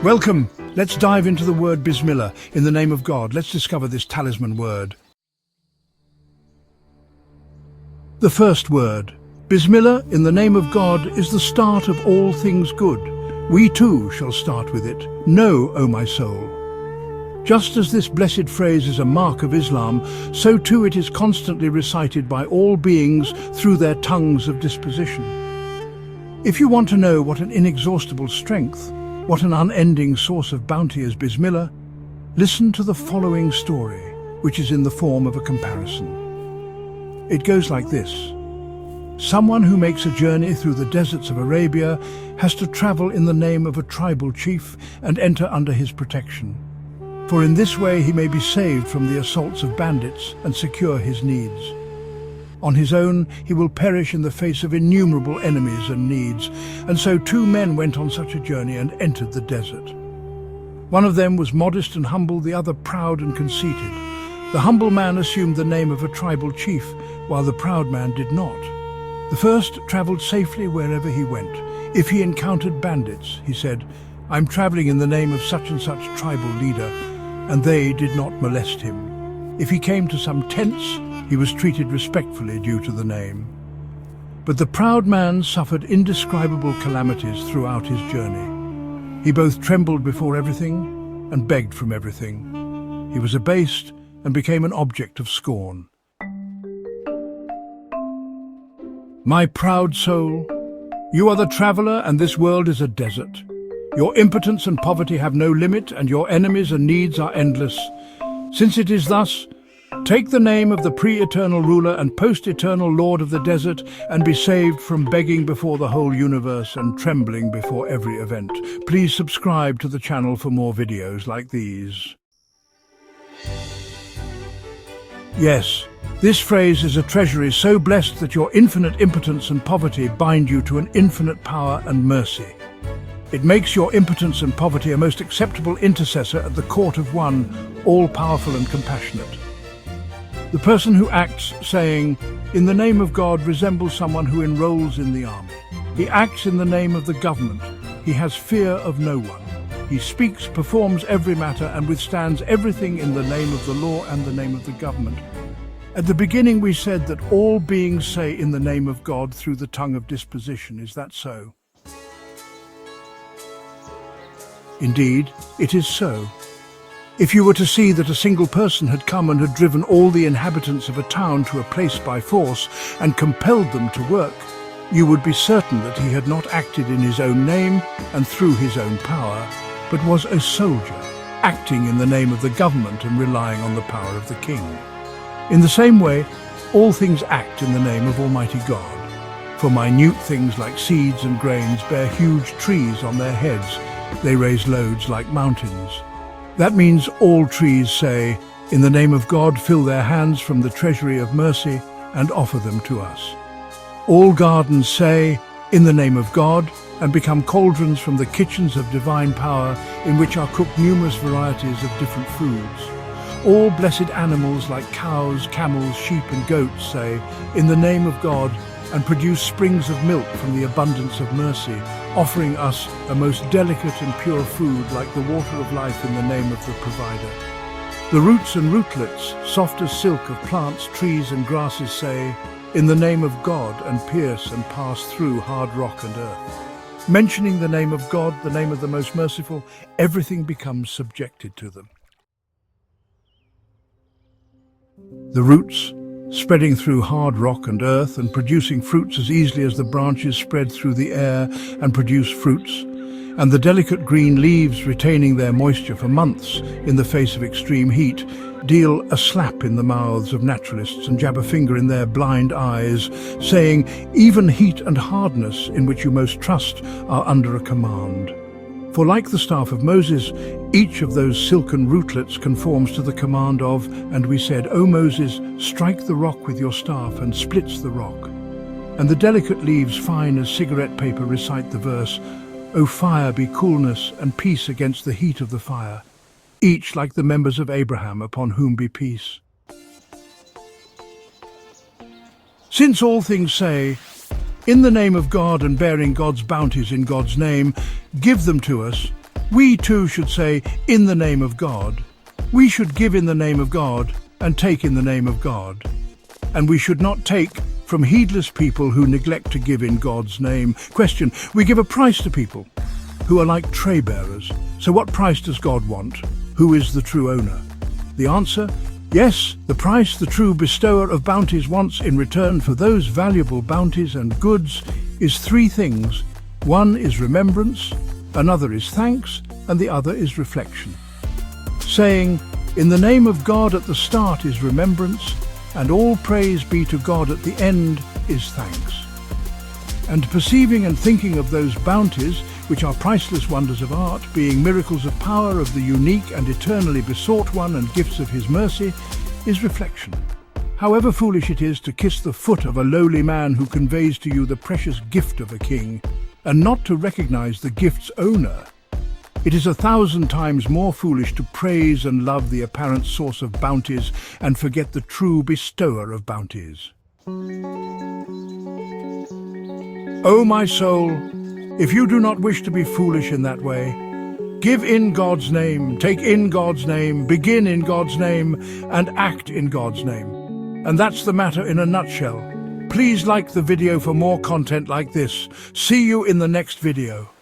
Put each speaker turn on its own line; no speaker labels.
Welcome. Let's dive into the word Bismillah. In the name of God, let's discover this talisman word. The first word, Bismillah, in the name of God, is the start of all things good. We too shall start with it. Know, O my soul. Just as this blessed phrase is a mark of Islam, so too it is constantly recited by all beings through their tongues of disposition. If you want to know what an inexhaustible strength, what an unending source of bounty is Bismillah, listen to the following story, which is in the form of a comparison. It goes like this. Someone who makes a journey through the deserts of Arabia has to travel in the name of a tribal chief and enter under his protection. For in this way he may be saved from the assaults of bandits and secure his needs. On his own, he will perish in the face of innumerable enemies and needs, and so two men went on such a journey and entered the desert. One of them was modest and humble, the other proud and conceited. The humble man assumed the name of a tribal chief, while the proud man did not. The first travelled safely wherever he went. If he encountered bandits, he said, "I'm travelling in the name of such and such tribal leader," and they did not molest him. If he came to some tents, he was treated respectfully due to the name. But the proud man suffered indescribable calamities throughout his journey. He both trembled before everything and begged from everything. He was abased and became an object of scorn. My proud soul, you are the traveller and this world is a desert. Your impotence and poverty have no limit and your enemies and needs are endless. Since it is thus, take the name of the pre-eternal ruler and post-eternal lord of the desert and be saved from begging before the whole universe and trembling before every event. Please subscribe to the channel for more videos like these. Yes, this phrase is a treasury so blessed that your infinite impotence and poverty bind you to an infinite power and mercy. It makes your impotence and poverty a most acceptable intercessor at the court of one, all-powerful and compassionate. The person who acts saying, "In the name of God," resembles someone who enrolls in the army. He acts in the name of the government. He has fear of no one. He speaks, performs every matter, and withstands everything in the name of the law and the name of the government. At the beginning we said that all beings say in the name of God through the tongue of disposition. Is that so? Indeed, it is so. If you were to see that a single person had come and had driven all the inhabitants of a town to a place by force and compelled them to work, you would be certain that he had not acted in his own name and through his own power, but was a soldier, acting in the name of the government and relying on the power of the king. In the same way, all things act in the name of Almighty God. For minute things like seeds and grains bear huge trees on their heads. They raise loads like mountains. That means all trees say, "In the name of God, fill their hands from the treasury of mercy and offer them to us." All gardens say, "In the name of God," and become cauldrons from the kitchens of divine power in which are cooked numerous varieties of different foods. All blessed animals like cows, camels, sheep and goats say, "In the name of God," and produce springs of milk from the abundance of mercy, offering us a most delicate and pure food like the water of life in the name of the provider. The roots and rootlets, soft as silk of plants, trees and grasses say, "In the name of God," and pierce and pass through hard rock and earth. Mentioning the name of God, the name of the most merciful, everything becomes subjected to them. The roots, spreading through hard rock and earth and producing fruits as easily as the branches spread through the air and produce fruits, and the delicate green leaves retaining their moisture for months in the face of extreme heat, deal a slap in the mouths of naturalists and jab a finger in their blind eyes, saying, "Even heat and hardness in which you most trust are under a command." For like the staff of Moses, each of those silken rootlets conforms to the command of, and we said, "O Moses, strike the rock with your staff," and splits the rock. And the delicate leaves, fine as cigarette paper, recite the verse, "O fire, be coolness and peace against the heat of the fire," each like the members of Abraham, upon whom be peace. Since all things say, "In the name of God," and bearing God's bounties in God's name, give them to us, We too should say, in the name of God. We should give in the name of God and take in the name of God. And we should not take from heedless people who neglect to give in God's name. Question: we give a price to people who are like tray bearers. So what price does God want? Who is the true owner? The answer: yes, the price the true bestower of bounties wants in return for those valuable bounties and goods is three things. One is remembrance, another is thanks, and the other is reflection. Saying, in the name of God at the start is remembrance, and all praise be to God at the end is thanks. And perceiving and thinking of those bounties, which are priceless wonders of art, being miracles of power of the unique and eternally besought one and gifts of his mercy, is reflection. However foolish it is to kiss the foot of a lowly man who conveys to you the precious gift of a king, and not to recognize the gift's owner, it is 1,000 times more foolish to praise and love the apparent source of bounties and forget the true bestower of bounties. O my soul, if you do not wish to be foolish in that way, give in God's name, take in God's name, begin in God's name, and act in God's name. And that's the matter in a nutshell. Please like the video for more content like this. See you in the next video.